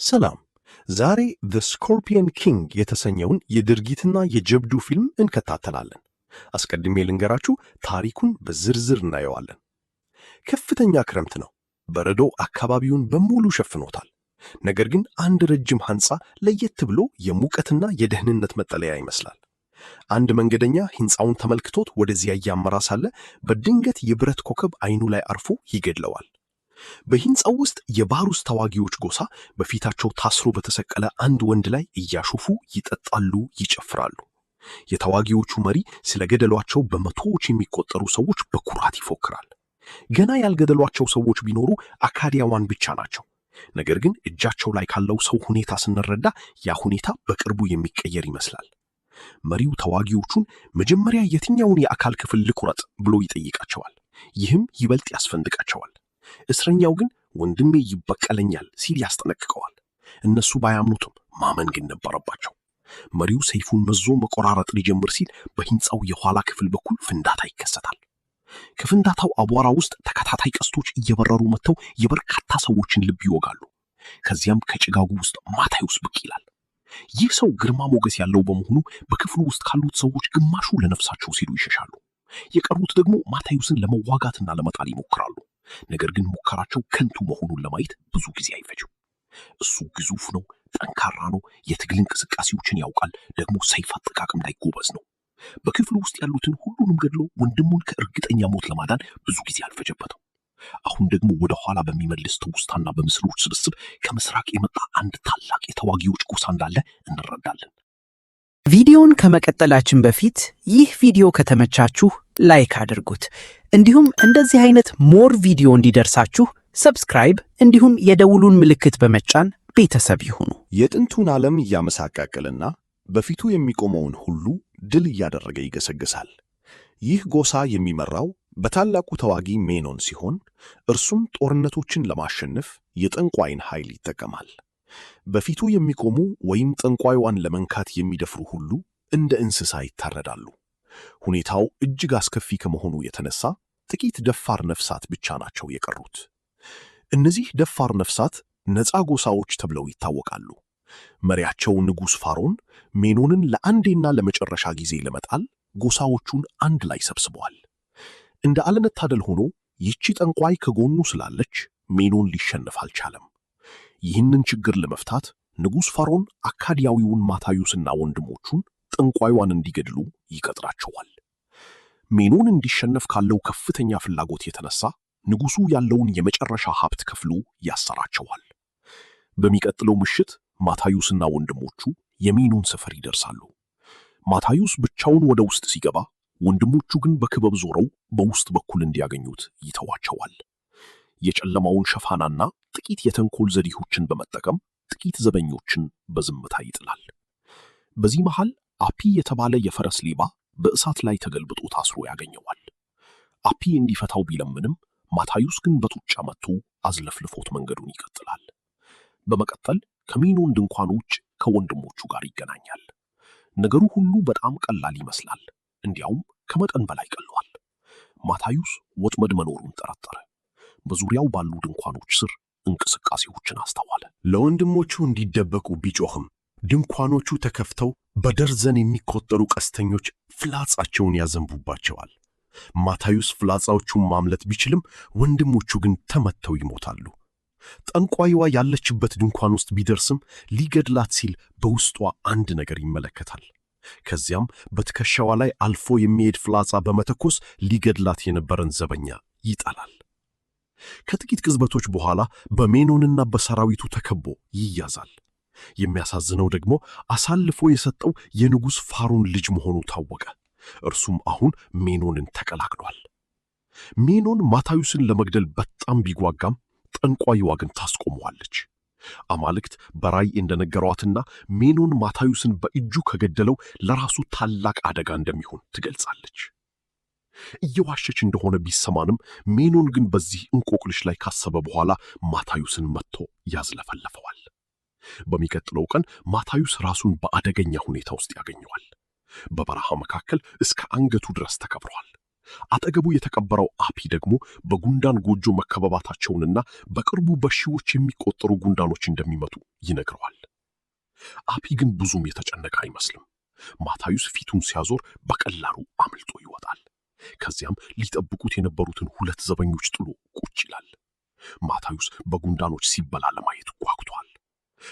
ሰላም ዛሬ The Scorpion King የተሰኘውን የድርጊትና የጀብዱ ፊልም እንከታተላለን። አስቀድሜ ልንገራችሁ ታሪኩን በዝርዝር እናየዋለን። ከፍተኛ ክረምት ነው። በረዶ አካባቢውን በሙሉ ሸፍኖታል። ነገር ግን አንድ ረጅም ሕንፃ ለየት ብሎ የሙቀትና የደህንነት መጠለያ ይመስላል። አንድ መንገደኛ ሕንፃውን ተመልክቶት ወደዚያ እያመራ ሳለ በድንገት የብረት ኮከብ አይኑ ላይ አርፎ ይገድለዋል። በሕንፃው ውስጥ የባሩስ ተዋጊዎች ጎሳ በፊታቸው ታስሮ በተሰቀለ አንድ ወንድ ላይ እያሾፉ ይጠጣሉ፣ ይጨፍራሉ። የተዋጊዎቹ መሪ ስለገደሏቸው በመቶዎች የሚቆጠሩ ሰዎች በኩራት ይፎክራል። ገና ያልገደሏቸው ሰዎች ቢኖሩ አካዲያዋን ብቻ ናቸው። ነገር ግን እጃቸው ላይ ካለው ሰው ሁኔታ ስንረዳ ያ ሁኔታ በቅርቡ የሚቀየር ይመስላል። መሪው ተዋጊዎቹን መጀመሪያ የትኛውን የአካል ክፍል ልቁረጥ ብሎ ይጠይቃቸዋል። ይህም ይበልጥ ያስፈንድቃቸዋል። እስረኛው ግን ወንድሜ ይበቀለኛል ሲል ያስጠነቅቀዋል። እነሱ ባያምኑትም ማመን ግን ነበረባቸው። መሪው ሰይፉን መዞ መቆራረጥ ሊጀምር ሲል በሕንፃው የኋላ ክፍል በኩል ፍንዳታ ይከሰታል። ከፍንዳታው አቧራ ውስጥ ተከታታይ ቀስቶች እየበረሩ መጥተው የበርካታ ሰዎችን ልብ ይወጋሉ። ከዚያም ከጭጋጉ ውስጥ ማታዩስ ብቅ ይላል። ይህ ሰው ግርማ ሞገስ ያለው በመሆኑ በክፍሉ ውስጥ ካሉት ሰዎች ግማሹ ለነፍሳቸው ሲሉ ይሸሻሉ። የቀሩት ደግሞ ማታዩስን ለመዋጋትና ለመጣል ይሞክራሉ። ነገር ግን ሙከራቸው ከንቱ መሆኑን ለማየት ብዙ ጊዜ አይፈጅም። እሱ ግዙፍ ነው፣ ጠንካራ ነው፣ የትግል እንቅስቃሴዎችን ያውቃል፣ ደግሞ ሰይፍ አጠቃቀም ላይ ጎበዝ ነው። በክፍሉ ውስጥ ያሉትን ሁሉንም ገድሎ ወንድሙን ከእርግጠኛ ሞት ለማዳን ብዙ ጊዜ አልፈጀበትም። አሁን ደግሞ ወደ ኋላ በሚመልስ ትውስታና በምስሎች ስብስብ ከምስራቅ የመጣ አንድ ታላቅ የተዋጊዎች ጎሳ እንዳለ እንረዳለን። ቪዲዮውን ከመቀጠላችን በፊት ይህ ቪዲዮ ከተመቻችሁ ላይክ አድርጉት። እንዲሁም እንደዚህ አይነት ሞር ቪዲዮ እንዲደርሳችሁ ሰብስክራይብ እንዲሁም የደውሉን ምልክት በመጫን ቤተሰብ ይሁኑ። የጥንቱን ዓለም እያመሳቀቀልና በፊቱ የሚቆመውን ሁሉ ድል እያደረገ ይገሰግሳል። ይህ ጎሳ የሚመራው በታላቁ ተዋጊ ሜኖን ሲሆን እርሱም ጦርነቶችን ለማሸነፍ የጠንቋይን ኃይል ይጠቀማል። በፊቱ የሚቆሙ ወይም ጠንቋይዋን ለመንካት የሚደፍሩ ሁሉ እንደ እንስሳ ይታረዳሉ። ሁኔታው እጅግ አስከፊ ከመሆኑ የተነሳ ጥቂት ደፋር ነፍሳት ብቻ ናቸው የቀሩት። እነዚህ ደፋር ነፍሳት ነፃ ጎሳዎች ተብለው ይታወቃሉ። መሪያቸው ንጉሥ ፋሮን ሜኖንን ለአንዴና ለመጨረሻ ጊዜ ለመጣል ጎሳዎቹን አንድ ላይ ሰብስበዋል። እንደ አለመታደል ሆኖ ይቺ ጠንቋይ ከጎኑ ስላለች ሜኖን ሊሸነፍ አልቻለም። ይህንን ችግር ለመፍታት ንጉሥ ፋሮን አካዲያዊውን ማታዩስና ወንድሞቹን ጠንቋይዋን እንዲገድሉ ይቀጥራቸዋል። ሜኖን እንዲሸነፍ ካለው ከፍተኛ ፍላጎት የተነሳ ንጉሡ ያለውን የመጨረሻ ሀብት ከፍሎ ያሰራቸዋል። በሚቀጥለው ምሽት ማታዩስና ወንድሞቹ የሜኖን ሰፈር ይደርሳሉ። ማታዩስ ብቻውን ወደ ውስጥ ሲገባ፣ ወንድሞቹ ግን በክበብ ዞረው በውስጥ በኩል እንዲያገኙት ይተዋቸዋል። የጨለማውን ሸፋናና ጥቂት የተንኮል ዘዴዎችን በመጠቀም ጥቂት ዘበኞችን በዝምታ ይጥላል። በዚህ መሃል አፒ የተባለ የፈረስ ሌባ በእሳት ላይ ተገልብጦ ታስሮ ያገኘዋል። አፒ እንዲፈታው ቢለምንም ማታዩስ ግን በጡጫ መጥቶ አዝለፍልፎት መንገዱን ይቀጥላል። በመቀጠል ከሜኖን ድንኳን ውጭ ከወንድሞቹ ጋር ይገናኛል። ነገሩ ሁሉ በጣም ቀላል ይመስላል። እንዲያውም ከመጠን በላይ ቀሏል። ማታዩስ ወጥመድ መኖሩን ጠረጠረ። በዙሪያው ባሉ ድንኳኖች ስር እንቅስቃሴዎችን አስተዋለ። ለወንድሞቹ እንዲደበቁ ቢጮህም ድንኳኖቹ ተከፍተው በደርዘን የሚቆጠሩ ቀስተኞች ፍላጻቸውን ያዘንቡባቸዋል። ማታዩስ ፍላጻዎቹን ማምለጥ ቢችልም ወንድሞቹ ግን ተመተው ይሞታሉ። ጠንቋይዋ ያለችበት ድንኳን ውስጥ ቢደርስም ሊገድላት ሲል በውስጧ አንድ ነገር ይመለከታል። ከዚያም በትከሻዋ ላይ አልፎ የሚሄድ ፍላጻ በመተኮስ ሊገድላት የነበረን ዘበኛ ይጣላል። ከጥቂት ቅጽበቶች በኋላ በሜኖንና በሰራዊቱ ተከቦ ይያዛል። የሚያሳዝነው ደግሞ አሳልፎ የሰጠው የንጉሥ ፋሮን ልጅ መሆኑ ታወቀ። እርሱም አሁን ሜኖንን ተቀላቅሏል። ሜኖን ማታዩስን ለመግደል በጣም ቢጓጋም ጠንቋይዋ ግን ታስቆመዋለች። አማልክት በራእይ እንደነገሯትና ሜኖን ማታዩስን በእጁ ከገደለው ለራሱ ታላቅ አደጋ እንደሚሆን ትገልጻለች። እየዋሸች እንደሆነ ቢሰማንም ሜኖን ግን በዚህ እንቆቅልሽ ላይ ካሰበ በኋላ ማታዩስን መጥቶ ያዝለፈለፈዋል። በሚቀጥለው ቀን ማታዩስ ራሱን በአደገኛ ሁኔታ ውስጥ ያገኘዋል። በበረሃ መካከል እስከ አንገቱ ድረስ ተከብሯል። አጠገቡ የተቀበረው አፒ ደግሞ በጉንዳን ጎጆ መከበባታቸውንና በቅርቡ በሺዎች የሚቆጠሩ ጉንዳኖች እንደሚመጡ ይነግረዋል። አፒ ግን ብዙም የተጨነቀ አይመስልም። ማታዩስ ፊቱን ሲያዞር በቀላሉ አምልጦ ይወጣል። ከዚያም ሊጠብቁት የነበሩትን 2 ዘበኞች ጥሎ ቁጭ ይላል። ማታዩስ በጉንዳኖች ሲበላ ለማየት ጓጉቷል።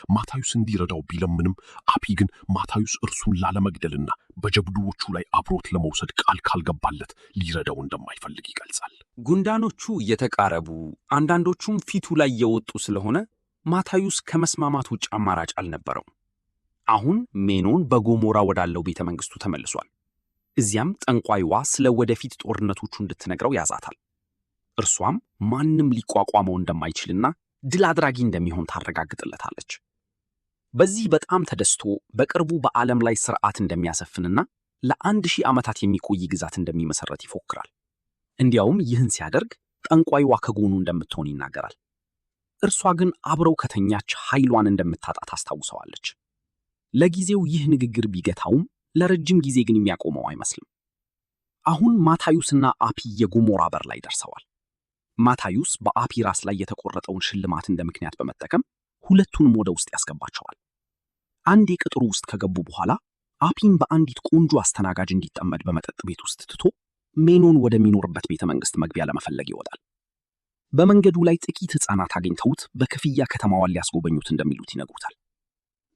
ማታዩስ እንዲረዳው ቢለምንም አፒ ግን ማታዩስ እርሱን ላለመግደልና በጀብዱዎቹ ላይ አብሮት ለመውሰድ ቃል ካልገባለት ሊረዳው እንደማይፈልግ ይገልጻል። ጉንዳኖቹ እየተቃረቡ አንዳንዶቹም ፊቱ ላይ የወጡ ስለሆነ ማታዩስ ከመስማማት ውጭ አማራጭ አልነበረው። አሁን ሜኖን በጎሞራ ወዳለው ቤተ መንግስቱ ተመልሷል። እዚያም ጠንቋይዋ ስለ ወደፊት ጦርነቶቹ እንድትነግረው ያዛታል። እርሷም ማንም ሊቋቋመው እንደማይችልና ድል አድራጊ እንደሚሆን ታረጋግጥለታለች። በዚህ በጣም ተደስቶ በቅርቡ በዓለም ላይ ሥርዓት እንደሚያሰፍንና ለ1000 ዓመታት የሚቆይ ግዛት እንደሚመሰረት ይፎክራል። እንዲያውም ይህን ሲያደርግ ጠንቋይዋ ከጎኑ እንደምትሆን ይናገራል። እርሷ ግን አብረው ከተኛች ኃይሏን እንደምታጣ ታስታውሰዋለች። ለጊዜው ይህ ንግግር ቢገታውም ለረጅም ጊዜ ግን የሚያቆመው አይመስልም። አሁን ማታዩስና አፒ የጎሞራ በር ላይ ደርሰዋል። ማታዩስ በአፒ ራስ ላይ የተቆረጠውን ሽልማት እንደ ምክንያት በመጠቀም ሁለቱንም ወደ ውስጥ ያስገባቸዋል። አንድ የቅጥሩ ውስጥ ከገቡ በኋላ አፒን በአንዲት ቆንጆ አስተናጋጅ እንዲጠመድ በመጠጥ ቤት ውስጥ ትቶ ሜኖን ወደሚኖርበት ቤተ መንግስት መግቢያ ለመፈለግ ይወጣል። በመንገዱ ላይ ጥቂት ሕፃናት አግኝተውት በክፍያ ከተማዋን ሊያስጎበኙት እንደሚሉት ይነግሩታል።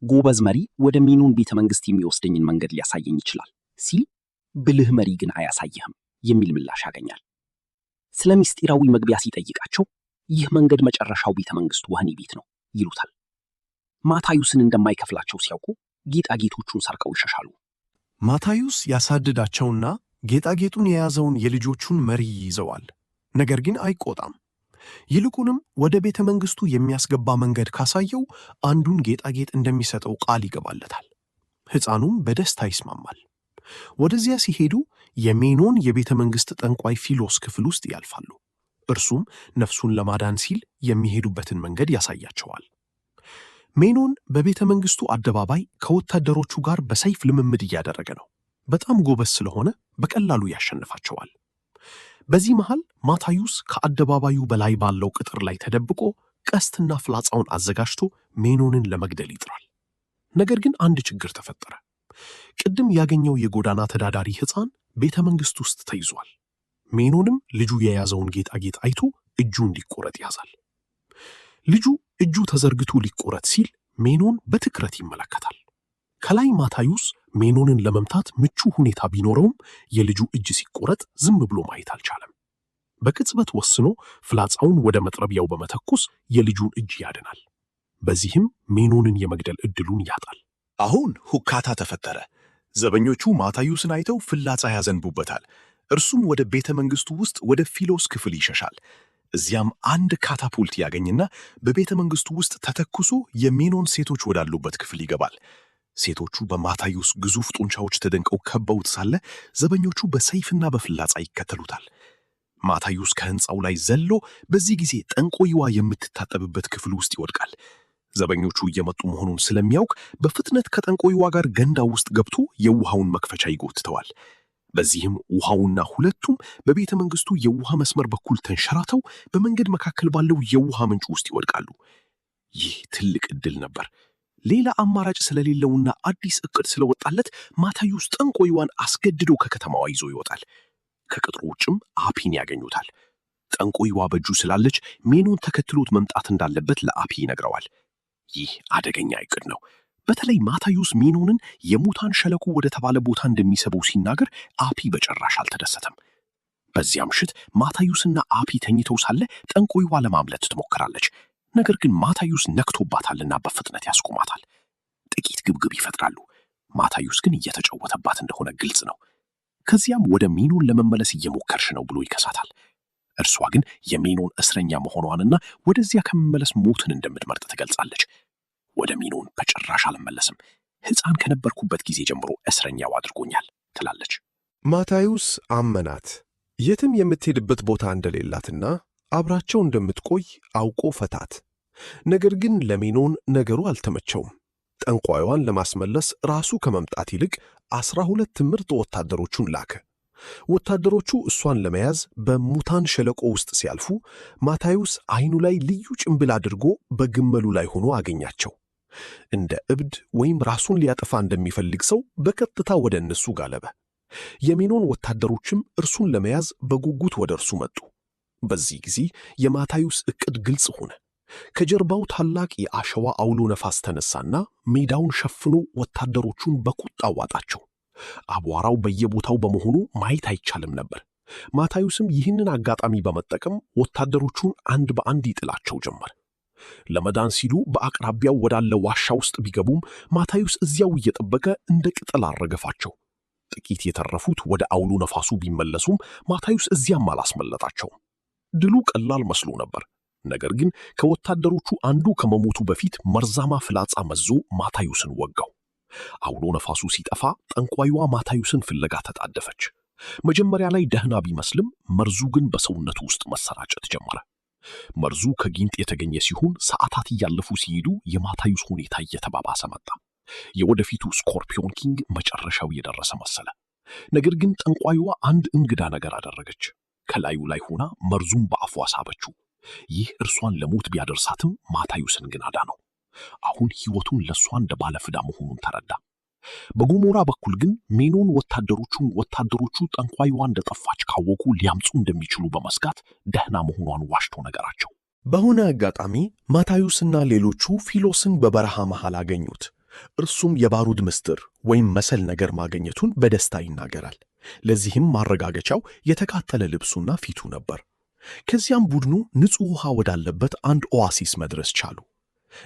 ጎበዝ መሪ ወደ ሜኖን ቤተ መንግስት የሚወስደኝን መንገድ ሊያሳየኝ ይችላል ሲል፣ ብልህ መሪ ግን አያሳይህም የሚል ምላሽ ያገኛል። ስለ ምስጢራዊ መግቢያ ሲጠይቃቸው ይህ መንገድ መጨረሻው ቤተ መንግስቱ ወህኒ ቤት ነው ይሉታል። ማታዩስን እንደማይከፍላቸው ሲያውቁ ጌጣጌጦቹን ሰርቀው ይሸሻሉ። ማታዩስ ያሳድዳቸውና ጌጣጌጡን የያዘውን የልጆቹን መሪ ይዘዋል። ነገር ግን አይቆጣም። ይልቁንም ወደ ቤተ መንግስቱ የሚያስገባ መንገድ ካሳየው አንዱን ጌጣጌጥ እንደሚሰጠው ቃል ይገባለታል። ሕፃኑም በደስታ ይስማማል። ወደዚያ ሲሄዱ የሜኖን የቤተ መንግስት ጠንቋይ ፊሎስ ክፍል ውስጥ ያልፋሉ። እርሱም ነፍሱን ለማዳን ሲል የሚሄዱበትን መንገድ ያሳያቸዋል። ሜኖን በቤተ መንግስቱ አደባባይ ከወታደሮቹ ጋር በሰይፍ ልምምድ እያደረገ ነው። በጣም ጎበዝ ስለሆነ በቀላሉ ያሸንፋቸዋል። በዚህ መሃል ማታዩስ ከአደባባዩ በላይ ባለው ቅጥር ላይ ተደብቆ ቀስትና ፍላጻውን አዘጋጅቶ ሜኖንን ለመግደል ይጥራል። ነገር ግን አንድ ችግር ተፈጠረ። ቅድም ያገኘው የጎዳና ተዳዳሪ ሕፃን ቤተ መንግስት ውስጥ ተይዟል። ሜኖንም ልጁ የያዘውን ጌጣጌጥ አይቶ እጁ እንዲቆረጥ ያዛል። ልጁ እጁ ተዘርግቶ ሊቆረጥ ሲል ሜኖን በትኩረት ይመለከታል። ከላይ ማታዩስ ሜኖንን ለመምታት ምቹ ሁኔታ ቢኖረውም የልጁ እጅ ሲቆረጥ ዝም ብሎ ማየት አልቻለም። በቅጽበት ወስኖ ፍላጻውን ወደ መጥረቢያው በመተኮስ የልጁን እጅ ያድናል። በዚህም ሜኖንን የመግደል ዕድሉን ያጣል። አሁን ሁካታ ተፈጠረ። ዘበኞቹ ማታዩስን አይተው ፍላጻ ያዘንቡበታል። እርሱም ወደ ቤተ መንግስቱ ውስጥ ወደ ፊሎስ ክፍል ይሸሻል። እዚያም አንድ ካታፑልት ያገኝና በቤተ መንግስቱ ውስጥ ተተኩሶ የሜኖን ሴቶች ወዳሉበት ክፍል ይገባል። ሴቶቹ በማታዩስ ግዙፍ ጡንቻዎች ተደንቀው ከበውት ሳለ ዘበኞቹ በሰይፍና በፍላጻ ይከተሉታል። ማታዩስ ከሕንፃው ላይ ዘሎ በዚህ ጊዜ ጠንቋይዋ የምትታጠብበት ክፍል ውስጥ ይወድቃል። ዘበኞቹ እየመጡ መሆኑን ስለሚያውቅ በፍጥነት ከጠንቋይዋ ጋር ገንዳ ውስጥ ገብቶ የውሃውን መክፈቻ ይጎትተዋል። በዚህም ውሃውና ሁለቱም በቤተ መንግስቱ የውሃ መስመር በኩል ተንሸራተው በመንገድ መካከል ባለው የውሃ ምንጭ ውስጥ ይወድቃሉ። ይህ ትልቅ ዕድል ነበር። ሌላ አማራጭ ስለሌለውና አዲስ ዕቅድ ስለወጣለት ማታዩስ ጠንቋይዋን አስገድዶ ከከተማዋ ይዞ ይወጣል። ከቅጥሩ ውጭም አፒን ያገኙታል። ጠንቋይዋ በእጁ ስላለች ሜኖን ተከትሎት መምጣት እንዳለበት ለአፒ ይነግረዋል። ይህ አደገኛ ዕቅድ ነው። በተለይ ማታዩስ ሜኖንን የሙታን ሸለቆ ወደ ተባለ ቦታ እንደሚሰበው ሲናገር አፒ በጭራሽ አልተደሰተም። በዚያ ምሽት ማታዩስና አፒ ተኝተው ሳለ ጠንቋይዋ ለማምለጥ ትሞክራለች። ነገር ግን ማታዩስ ነክቶባታልና በፍጥነት ያስቆማታል። ጥቂት ግብግብ ይፈጥራሉ። ማታዩስ ግን እየተጫወተባት እንደሆነ ግልጽ ነው። ከዚያም ወደ ሜኖን ለመመለስ እየሞከርሽ ነው ብሎ ይከሳታል። እርሷ ግን የሜኖን እስረኛ መሆኗንና ወደዚያ ከመመለስ ሞትን እንደምትመርጥ ትገልጻለች። ወደ ሜኖን በጭራሽ አልመለስም፣ ሕፃን ከነበርኩበት ጊዜ ጀምሮ እስረኛው አድርጎኛል ትላለች። ማታዩስ አመናት። የትም የምትሄድበት ቦታ እንደሌላትና አብራቸው እንደምትቆይ አውቆ ፈታት። ነገር ግን ለሜኖን ነገሩ አልተመቸውም። ጠንቋይዋን ለማስመለስ ራሱ ከመምጣት ይልቅ 12 ምርጥ ወታደሮቹን ላከ። ወታደሮቹ እሷን ለመያዝ በሙታን ሸለቆ ውስጥ ሲያልፉ ማታዩስ አይኑ ላይ ልዩ ጭንብል አድርጎ በግመሉ ላይ ሆኖ አገኛቸው። እንደ እብድ ወይም ራሱን ሊያጠፋ እንደሚፈልግ ሰው በቀጥታ ወደ እነሱ ጋለበ። የሜኖን ወታደሮችም እርሱን ለመያዝ በጉጉት ወደ እርሱ መጡ። በዚህ ጊዜ የማታዩስ ዕቅድ ግልጽ ሆነ። ከጀርባው ታላቅ የአሸዋ አውሎ ነፋስ ተነሳና ሜዳውን ሸፍኖ ወታደሮቹን በቁጣ ዋጣቸው። አቧራው በየቦታው በመሆኑ ማየት አይቻልም ነበር። ማታዩስም ይህንን አጋጣሚ በመጠቀም ወታደሮቹን አንድ በአንድ ይጥላቸው ጀመር። ለመዳን ሲሉ በአቅራቢያው ወዳለ ዋሻ ውስጥ ቢገቡም ማታዩስ እዚያው እየጠበቀ እንደ ቅጠል አረገፋቸው። ጥቂት የተረፉት ወደ አውሎ ነፋሱ ቢመለሱም ማታዩስ እዚያም አላስመለጣቸውም። ድሉ ቀላል መስሎ ነበር። ነገር ግን ከወታደሮቹ አንዱ ከመሞቱ በፊት መርዛማ ፍላጻ መዞ ማታዩስን ወጋው። አውሎ ነፋሱ ሲጠፋ ጠንቋይዋ ማታዩስን ፍለጋ ተጣደፈች። መጀመሪያ ላይ ደህና ቢመስልም መርዙ ግን በሰውነቱ ውስጥ መሰራጨት ጀመረ። መርዙ ከጊንጥ የተገኘ ሲሆን ሰዓታት እያለፉ ሲሄዱ የማታዩስ ሁኔታ እየተባባሰ መጣ። የወደፊቱ ስኮርፒዮን ኪንግ መጨረሻው የደረሰ መሰለ። ነገር ግን ጠንቋይዋ አንድ እንግዳ ነገር አደረገች። ከላዩ ላይ ሆና መርዙን በአፏ ሳበችው። ይህ እርሷን ለሞት ቢያደርሳትም ማታዩስን ግን አዳነው። አሁን ሕይወቱን ለሷ እንደ ባለፍዳ መሆኑን ተረዳ። በጎሞራ በኩል ግን ሜኖን ወታደሮቹ ጠንቋይዋ እንደጠፋች ካወቁ ሊያምፁ እንደሚችሉ በመስጋት ደህና መሆኗን ዋሽቶ ነገራቸው። በሆነ አጋጣሚ ማታዩስና ሌሎቹ ፊሎስን በበረሃ መሃል አገኙት። እርሱም የባሩድ ምስጢር ወይም መሰል ነገር ማግኘቱን በደስታ ይናገራል። ለዚህም ማረጋገጫው የተቃጠለ ልብሱና ፊቱ ነበር። ከዚያም ቡድኑ ንጹሕ ውሃ ወዳለበት አንድ ኦአሲስ መድረስ ቻሉ።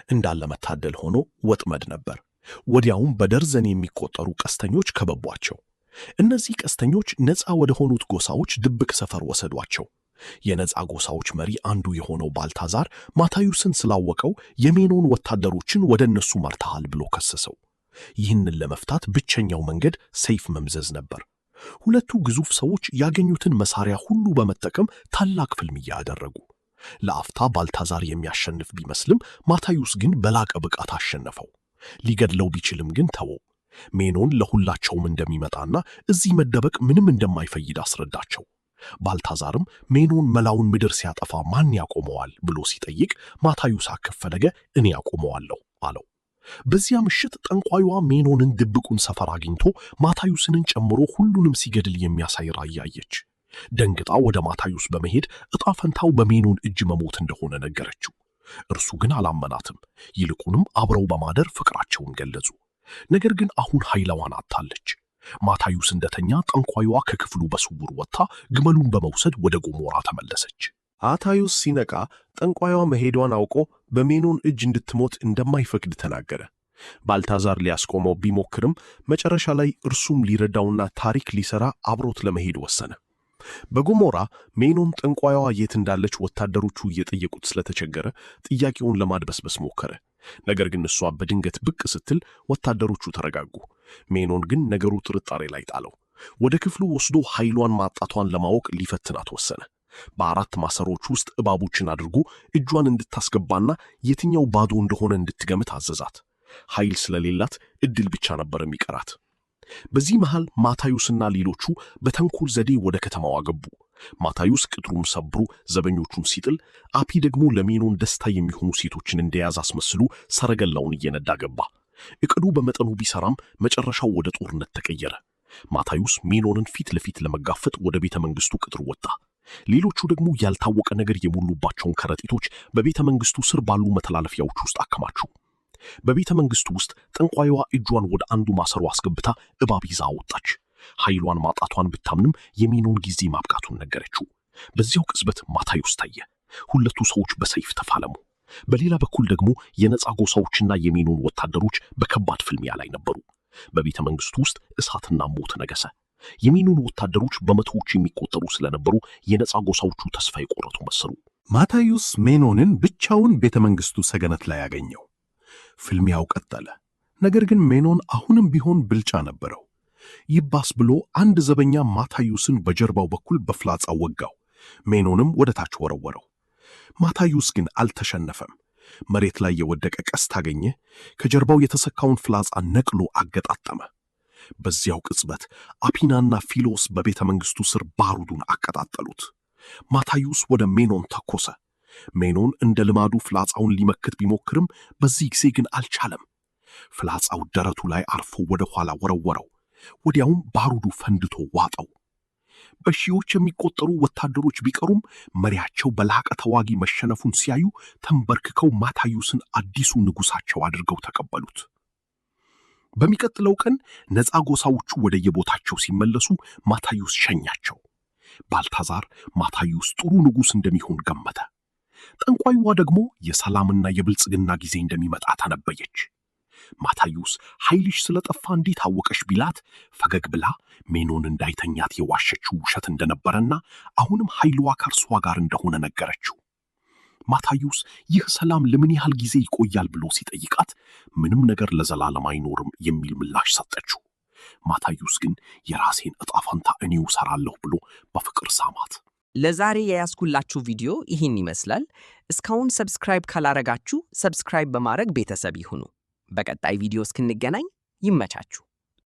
እንዳለ መታደል ሆኖ ወጥመድ ነበር። ወዲያውም በደርዘን የሚቆጠሩ ቀስተኞች ከበቧቸው። እነዚህ ቀስተኞች ነፃ ወደ ሆኑት ጎሳዎች ድብቅ ሰፈር ወሰዷቸው። የነፃ ጎሳዎች መሪ አንዱ የሆነው ባልታዛር ማታዩስን ስላወቀው የሜኖን ወታደሮችን ወደ እነሱ መርተሃል ብሎ ከሰሰው። ይህንን ለመፍታት ብቸኛው መንገድ ሰይፍ መምዘዝ ነበር። ሁለቱ ግዙፍ ሰዎች ያገኙትን መሳሪያ ሁሉ በመጠቀም ታላቅ ፍልሚያ አደረጉ። ለአፍታ ባልታዛር የሚያሸንፍ ቢመስልም ማታዩስ ግን በላቀ ብቃት አሸነፈው። ሊገድለው ቢችልም ግን ተወው። ሜኖን ለሁላቸውም እንደሚመጣና እዚህ መደበቅ ምንም እንደማይፈይድ አስረዳቸው። ባልታዛርም ሜኖን መላውን ምድር ሲያጠፋ ማን ያቆመዋል ብሎ ሲጠይቅ ማታዩስ አከፈለገ እኔ ያቆመዋለሁ አለው። በዚያ ምሽት ጠንቋይዋ ሜኖንን ድብቁን ሰፈር አግኝቶ ማታዩስንን ጨምሮ ሁሉንም ሲገድል የሚያሳይ ራእይ አየች። ደንግጣ ወደ ማታዩስ በመሄድ ዕጣ ፈንታው በሜኖን እጅ መሞት እንደሆነ ነገረችው። እርሱ ግን አላመናትም። ይልቁንም አብረው በማደር ፍቅራቸውን ገለጹ። ነገር ግን አሁን ኃይለዋን አጥታለች። ማታዩስ እንደተኛ ጠንቋይዋ ከክፍሉ በስውር ወጥታ ግመሉን በመውሰድ ወደ ጎሞራ ተመለሰች። አታዩስ ሲነቃ ጠንቋይዋ መሄዷን አውቆ በሜኖን እጅ እንድትሞት እንደማይፈቅድ ተናገረ። ባልታዛር ሊያስቆመው ቢሞክርም መጨረሻ ላይ እርሱም ሊረዳውና ታሪክ ሊሰራ አብሮት ለመሄድ ወሰነ። በጎሞራ ሜኖን ጠንቋይዋ የት እንዳለች ወታደሮቹ እየጠየቁት ስለተቸገረ ጥያቄውን ለማድበስበስ ሞከረ። ነገር ግን እሷ በድንገት ብቅ ስትል ወታደሮቹ ተረጋጉ። ሜኖን ግን ነገሩ ጥርጣሬ ላይ ጣለው። ወደ ክፍሉ ወስዶ ኃይሏን ማጣቷን ለማወቅ ሊፈትናት ወሰነ። በአራት ማሰሮች ውስጥ እባቦችን አድርጎ እጇን እንድታስገባና የትኛው ባዶ እንደሆነ እንድትገምት አዘዛት። ኃይል ስለሌላት እድል ብቻ ነበር የሚቀራት። በዚህ መሃል ማታዩስና ሌሎቹ በተንኮል ዘዴ ወደ ከተማዋ ገቡ። ማታዩስ ቅጥሩን ሰብሮ ዘበኞቹን ሲጥል፣ አፒ ደግሞ ለሜኖን ደስታ የሚሆኑ ሴቶችን እንደያዝ አስመስሉ ሰረገላውን እየነዳ ገባ። እቅዱ በመጠኑ ቢሰራም መጨረሻው ወደ ጦርነት ተቀየረ። ማታዩስ ሜኖንን ፊት ለፊት ለመጋፈጥ ወደ ቤተ መንግስቱ ቅጥር ወጣ። ሌሎቹ ደግሞ ያልታወቀ ነገር የሞሉባቸውን ከረጢቶች በቤተ መንግስቱ ስር ባሉ መተላለፊያዎች ውስጥ አከማቹ። በቤተ መንግስቱ ውስጥ ጠንቋይዋ እጇን ወደ አንዱ ማሰሮ አስገብታ እባብ ይዛ ወጣች። ኃይሏን ማጣቷን ብታምንም የሜኖን ጊዜ ማብቃቱን ነገረችው። በዚያው ቅጽበት ማታዩስ ታየ። ሁለቱ ሰዎች በሰይፍ ተፋለሙ። በሌላ በኩል ደግሞ የነፃ ጎሳዎችና የሜኖን ወታደሮች በከባድ ፍልሚያ ላይ ነበሩ። በቤተ መንግስቱ ውስጥ እሳትና ሞት ነገሰ። የሜኖን ወታደሮች በመቶዎች የሚቆጠሩ ስለነበሩ የነፃ ጎሳዎቹ ተስፋ የቆረጡ መሰሉ። ማታዩስ ሜኖንን ብቻውን ቤተ መንግስቱ ሰገነት ላይ አገኘው። ፍልሚያው ቀጠለ። ነገር ግን ሜኖን አሁንም ቢሆን ብልጫ ነበረው። ይባስ ብሎ አንድ ዘበኛ ማታዩስን በጀርባው በኩል በፍላጻ ወጋው። ሜኖንም ወደ ታች ወረወረው። ማታዩስ ግን አልተሸነፈም። መሬት ላይ የወደቀ ቀስት አገኘ። ከጀርባው የተሰካውን ፍላጻ ነቅሎ አገጣጠመ። በዚያው ቅጽበት አፒናና ፊሎስ በቤተ መንግሥቱ ስር ባሩዱን አቀጣጠሉት። ማታዩስ ወደ ሜኖን ተኮሰ። ሜኖን እንደ ልማዱ ፍላጻውን ሊመክት ቢሞክርም በዚህ ጊዜ ግን አልቻለም። ፍላጻው ደረቱ ላይ አርፎ ወደ ኋላ ወረወረው። ወዲያውም ባሩዱ ፈንድቶ ዋጠው። በሺዎች የሚቆጠሩ ወታደሮች ቢቀሩም መሪያቸው በላቀ ተዋጊ መሸነፉን ሲያዩ ተንበርክከው ማታዩስን አዲሱ ንጉሳቸው አድርገው ተቀበሉት። በሚቀጥለው ቀን ነፃ ጎሳዎቹ ወደ የቦታቸው ሲመለሱ ማታዩስ ሸኛቸው። ባልታዛር ማታዩስ ጥሩ ንጉሥ እንደሚሆን ገመተ። ጠንቋይዋ ደግሞ የሰላምና የብልጽግና ጊዜ እንደሚመጣ ተነበየች። ማታዩስ ኃይልሽ ስለጠፋ እንዴት አወቀሽ ቢላት ፈገግ ብላ ሜኖን እንዳይተኛት የዋሸችው ውሸት እንደነበረና አሁንም ኃይልዋ ከእርሷ ጋር እንደሆነ ነገረችው። ማታዩስ ይህ ሰላም ለምን ያህል ጊዜ ይቆያል ብሎ ሲጠይቃት ምንም ነገር ለዘላለም አይኖርም የሚል ምላሽ ሰጠችው። ማታዩስ ግን የራሴን ዕጣ ፈንታ እኔው እሰራለሁ ብሎ በፍቅር ሳማት። ለዛሬ የያዝኩላችሁ ቪዲዮ ይህን ይመስላል። እስካሁን ሰብስክራይብ ካላረጋችሁ ሰብስክራይብ በማድረግ ቤተሰብ ይሁኑ። በቀጣይ ቪዲዮ እስክንገናኝ ይመቻችሁ።